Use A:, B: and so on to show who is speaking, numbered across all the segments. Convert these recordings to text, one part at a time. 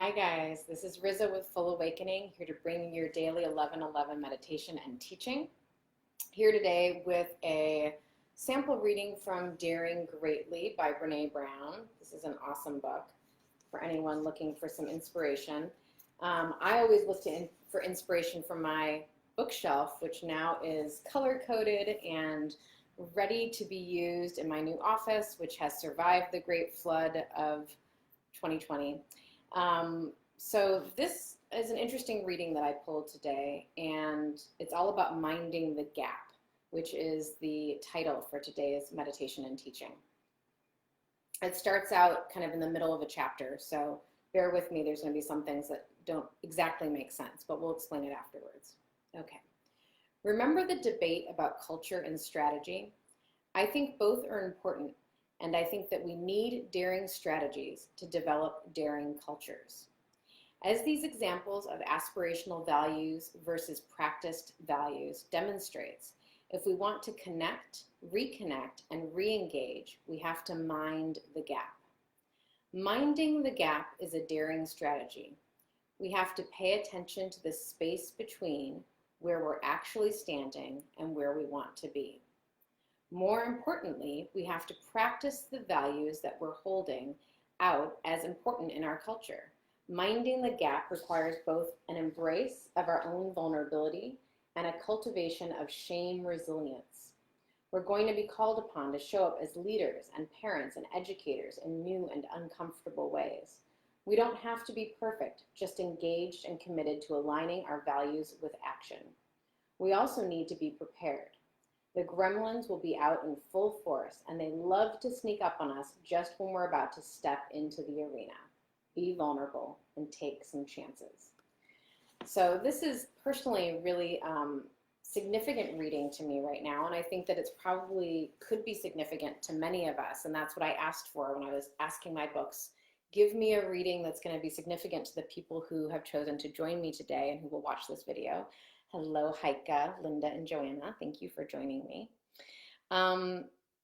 A: Hi guys, this is Riza with Full Awakening, here to bring you your daily 11:11 meditation and teaching. Here today with a sample reading from Daring Greatly by Brene Brown. This is an awesome book for anyone looking for some inspiration. I always look for inspiration from my bookshelf, which now is color-coded and ready to be used in my new office, which has survived the great flood of 2020. So this is an interesting reading that I pulled today, and it's all about minding the gap, which is the title for today's meditation and teaching. It starts out kind of in the middle of a chapter, so bear with me. There's going to be some things that don't exactly make sense, but we'll explain it afterwards. Okay. Remember the debate about culture and strategy? I think both are important, and I think that we need daring strategies to develop daring cultures. As these examples of aspirational values versus practiced values demonstrates, if we want to connect, reconnect, and re-engage, we have to mind the gap. Minding the gap is a daring strategy. We have to pay attention to the space between where we're actually standing and where we want to be. More importantly, we have to practice the values that we're holding out as important in our culture. Minding the gap requires both an embrace of our own vulnerability and a cultivation of shame resilience. We're going to be called upon to show up as leaders and parents and educators in new and uncomfortable ways. We don't have to be perfect, just engaged and committed to aligning our values with action. We also need to be prepared. The gremlins will be out in full force, and they love to sneak up on us just when we're about to step into the arena. Be vulnerable and take some chances. So this is personally really significant reading to me right now, and I think that it's probably could be significant to many of us, and that's what I asked for when I was asking my books. Give me a reading that's going to be significant to the people who have chosen to join me today and who will watch this video. Hello, Heike, Linda, and Joanna. Thank you for joining me.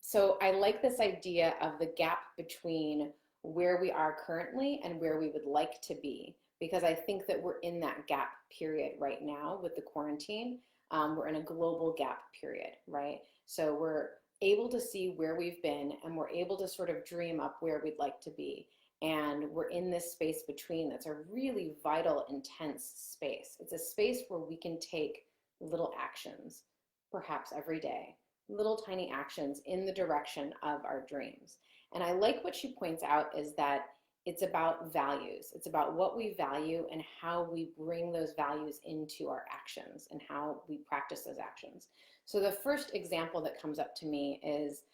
A: So I like this idea of the gap between where we are currently and where we would like to be, because I think that we're in that gap period right now with the quarantine. We're in a global gap period, right? So we're able to see where we've been, and we're able to sort of dream up where we'd like to be. And we're in this space between that's a really vital, intense space. It's a space where we can take little actions, perhaps every day, little tiny actions in the direction of our dreams. And I like what she points out is that it's about values. It's about what we value and how we bring those values into our actions and how we practice those actions. So the first example that comes up to me is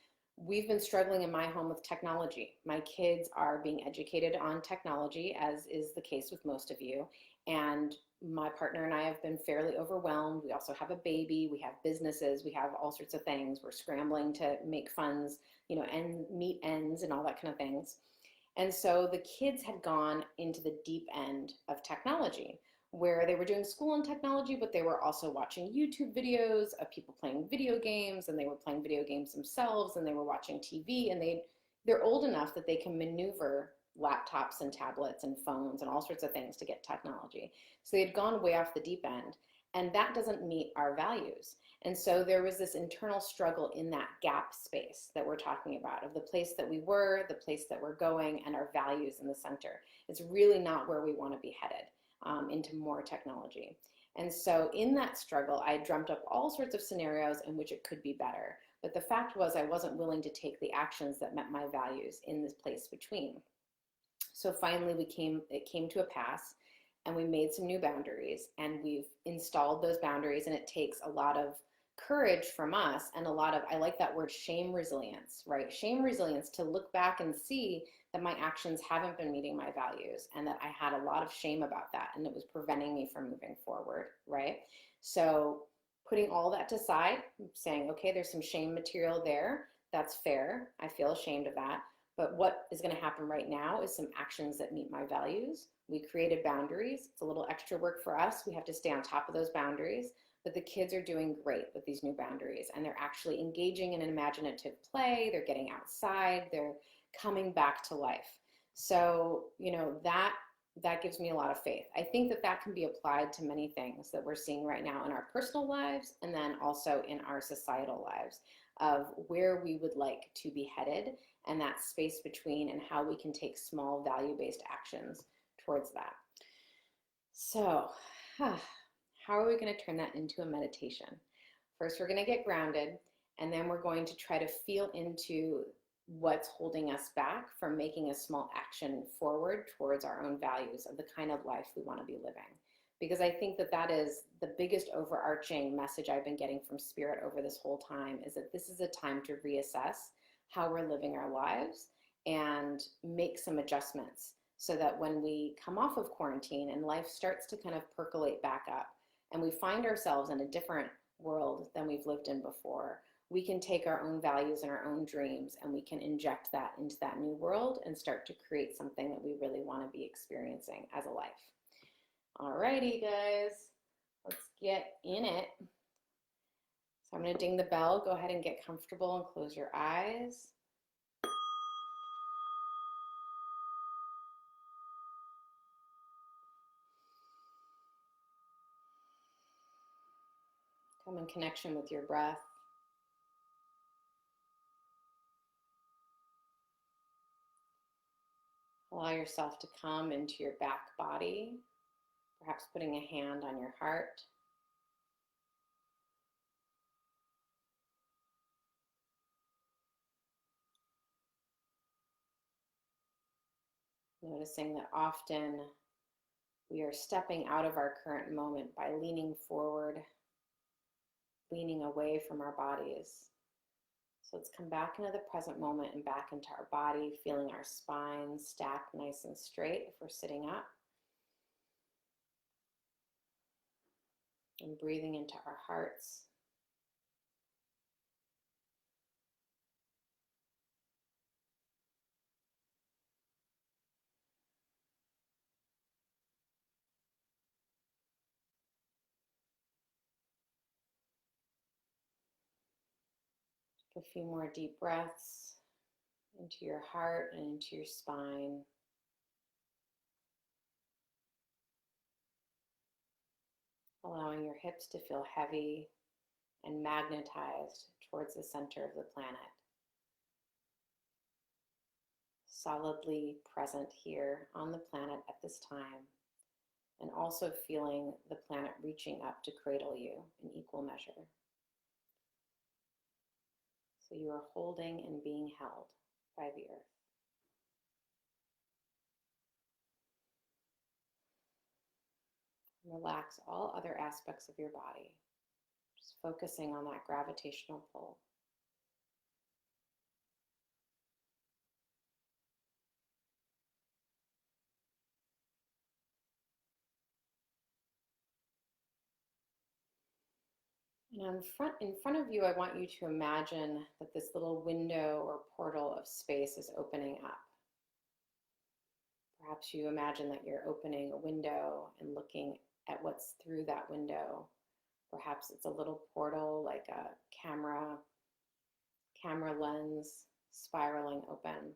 A: we've been struggling in my home with technology. My kids are being educated on technology, as is the case with most of you. And my partner and I have been fairly overwhelmed. We also have a baby, we have businesses, we have all sorts of things. We're scrambling to make funds, and meet ends and all that kind of things. And so the kids had gone into the deep end of technology, where they were doing school in technology, but they were also watching YouTube videos of people playing video games, and they were playing video games themselves, and they were watching TV, and they're old enough that they can maneuver laptops and tablets and phones and all sorts of things to get technology. So they had gone way off the deep end, and that doesn't meet our values. And so there was this internal struggle in that gap space that we're talking about, of the place that we were, the place that we're going, and our values in the center. It's really not where we want to be headed. Into more technology. And so in that struggle, I dreamt up all sorts of scenarios in which it could be better. But the fact was I wasn't willing to take the actions that met my values in this place between. So finally it came to a pass, and we made some new boundaries, and we've installed those boundaries, and it takes a lot of courage from us and a lot of, I like that word, shame resilience, right? Shame resilience, to look back and see that my actions haven't been meeting my values, and that I had a lot of shame about that, and it was preventing me from moving forward, right? So putting all that aside, saying, okay, there's some shame material there. That's fair. I feel ashamed of that. But what is going to happen right now is some actions that meet my values. We created boundaries. It's a little extra work for us. We have to stay on top of those boundaries. But the kids are doing great with these new boundaries, and they're actually engaging in an imaginative play. They're getting outside. They're coming back to life. So, that that gives me a lot of faith. I think that that can be applied to many things that we're seeing right now in our personal lives and then also in our societal lives of where we would like to be headed and that space between and how we can take small value-based actions towards that. So, how are we going to turn that into a meditation? First, we're going to get grounded, and then we're going to try to feel into what's holding us back from making a small action forward towards our own values of the kind of life we want to be living. Because I think that that is the biggest overarching message I've been getting from Spirit over this whole time, is that this is a time to reassess how we're living our lives and make some adjustments so that when we come off of quarantine and life starts to kind of percolate back up and we find ourselves in a different world than we've lived in before, we can take our own values and our own dreams and we can inject that into that new world and start to create something that we really want to be experiencing as a life. Alrighty, guys, let's get in it. So I'm going to ding the bell. Go ahead and get comfortable and close your eyes. Come in connection with your breath. Allow yourself to come into your back body, perhaps putting a hand on your heart. Noticing that often we are stepping out of our current moment by leaning forward, leaning away from our bodies. So let's come back into the present moment and back into our body, feeling our spine stacked nice and straight if we're sitting up. And breathing into our hearts. Take a few more deep breaths into your heart and into your spine. Allowing your hips to feel heavy and magnetized towards the center of the planet. Solidly present here on the planet at this time, and also feeling the planet reaching up to cradle you in equal measure. So you are holding and being held by the earth. Relax all other aspects of your body, just focusing on that gravitational pull. And in front of you, I want you to imagine that this little window or portal of space is opening up. Perhaps you imagine that you're opening a window and looking at what's through that window. Perhaps it's a little portal like a camera lens spiraling open.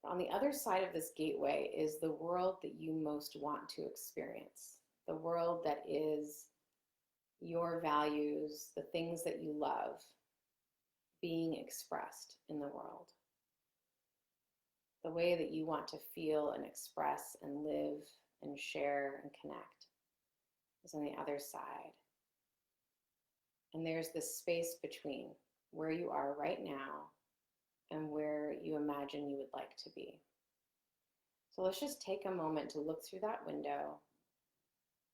A: On the other side of this gateway is the world that you most want to experience. The world that is your values, the things that you love, being expressed in the world. The way that you want to feel and express and live and share and connect is on the other side. And there's this space between where you are right now and where you imagine you would like to be. So let's just take a moment to look through that window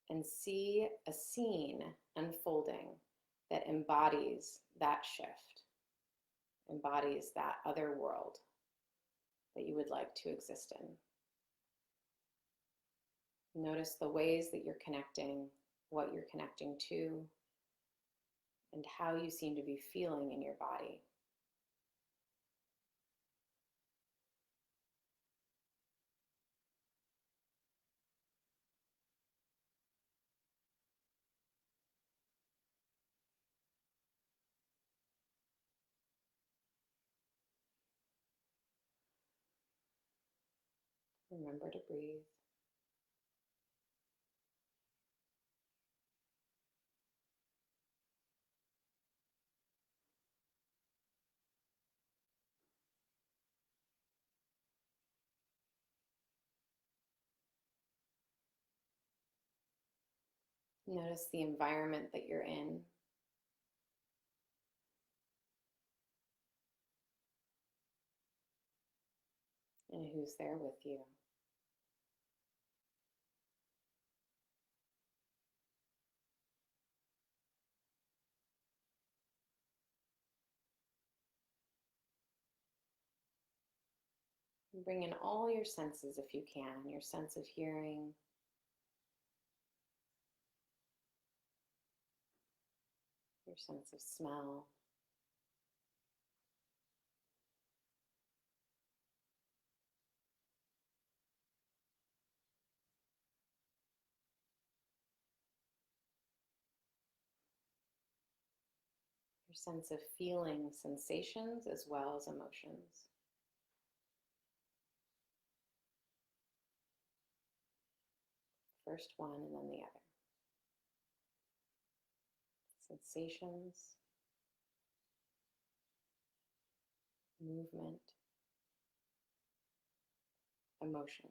A: and see a scene unfolding that embodies that shift, embodies that other world that you would like to exist in. Notice the ways that you're connecting, what you're connecting to, and how you seem to be feeling in your body. Remember to breathe. Notice the environment that you're in. And who's there with you. And bring in all your senses if you can, your sense of hearing, your sense of smell, your sense of feeling sensations as well as emotions. First one and then the other. Sensations, movement, emotions.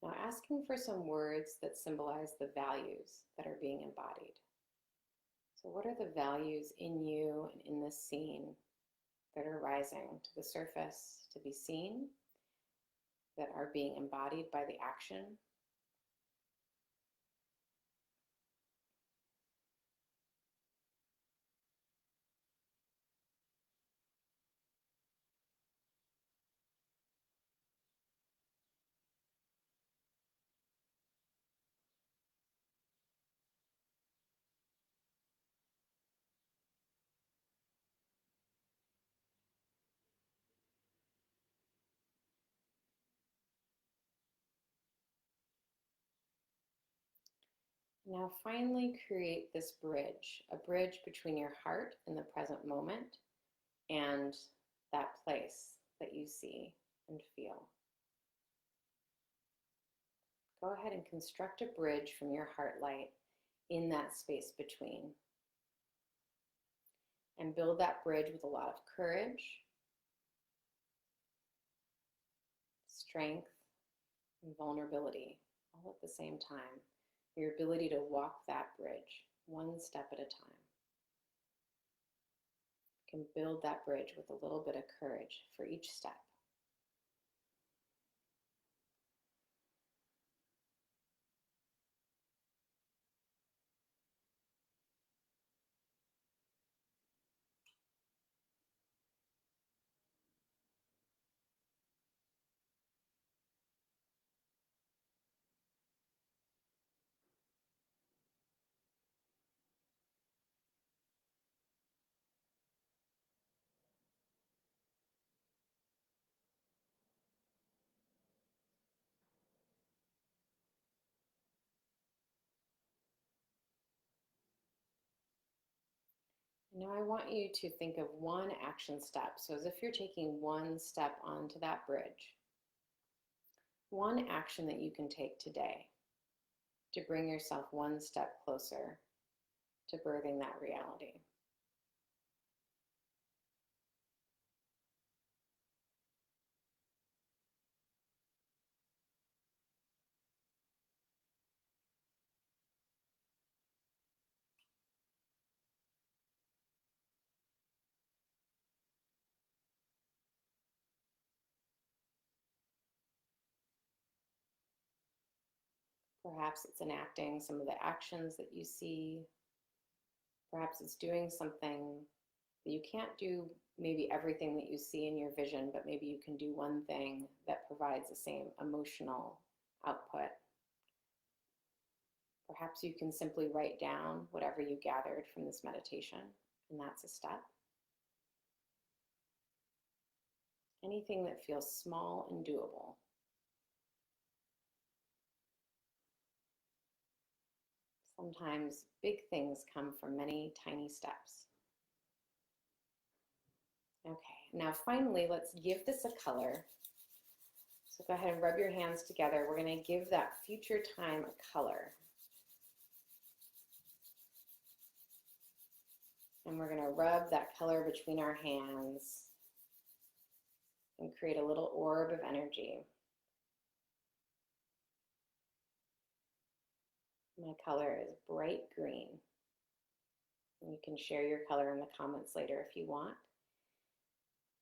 A: Now asking for some words that symbolize the values that are being embodied. So what are the values in you and in this scene that are rising to the surface to be seen, that are being embodied by the action? Now finally create this bridge, a bridge between your heart in the present moment and that place that you see and feel. Go ahead and construct a bridge from your heart light in that space between. And build that bridge with a lot of courage, strength, and vulnerability all at the same time. Your ability to walk that bridge one step at a time. You can build that bridge with a little bit of courage for each step. Now I want you to think of one action step. So as if you're taking one step onto that bridge. One action that you can take today to bring yourself one step closer to birthing that reality. Perhaps it's enacting some of the actions that you see. Perhaps it's doing something that you can't do, maybe everything that you see in your vision, but maybe you can do one thing that provides the same emotional output. Perhaps you can simply write down whatever you gathered from this meditation, and that's a step. Anything that feels small and doable. Sometimes big things come from many tiny steps. Okay, now finally, let's give this a color. So go ahead and rub your hands together. We're going to give that future time a color. And we're going to rub that color between our hands and create a little orb of energy. My color is bright green. And you can share your color in the comments later if you want.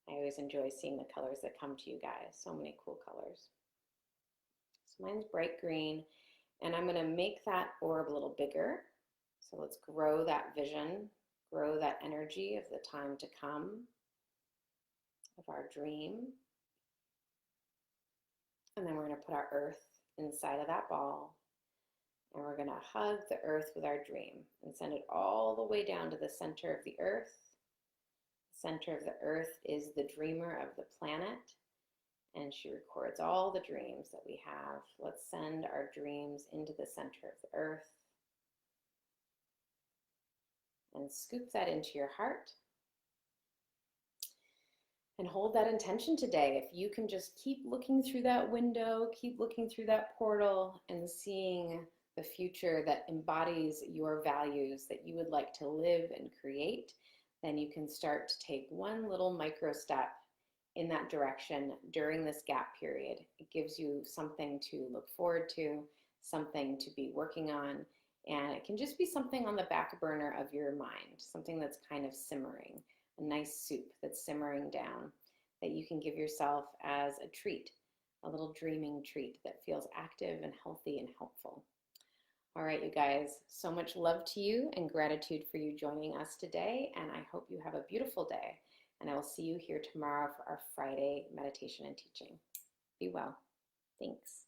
A: I always enjoy seeing the colors that come to you guys. So many cool colors. So mine's bright green, and I'm going to make that orb a little bigger. So let's grow that vision, grow that energy of the time to come, of our dream. And then we're going to put our earth inside of that ball, and we're going to hug the earth with our dream and send it all the way down to the center of the earth. The center of the earth is the dreamer of the planet, and she records all the dreams that we have. Let's send our dreams into the center of the earth and scoop that into your heart. And hold that intention today. If you can just keep looking through that window, keep looking through that portal and seeing the future that embodies your values that you would like to live and create, then you can start to take one little micro step in that direction during this gap period. It gives you something to look forward to, something to be working on, and it can just be something on the back burner of your mind, something that's kind of simmering. A nice soup that's simmering down that you can give yourself as a treat, a little dreaming treat that feels active and healthy and helpful. All right, you guys, so much love to you and gratitude for you joining us today, and I hope you have a beautiful day, and I will see you here tomorrow for our Friday meditation and teaching. Be well. Thanks.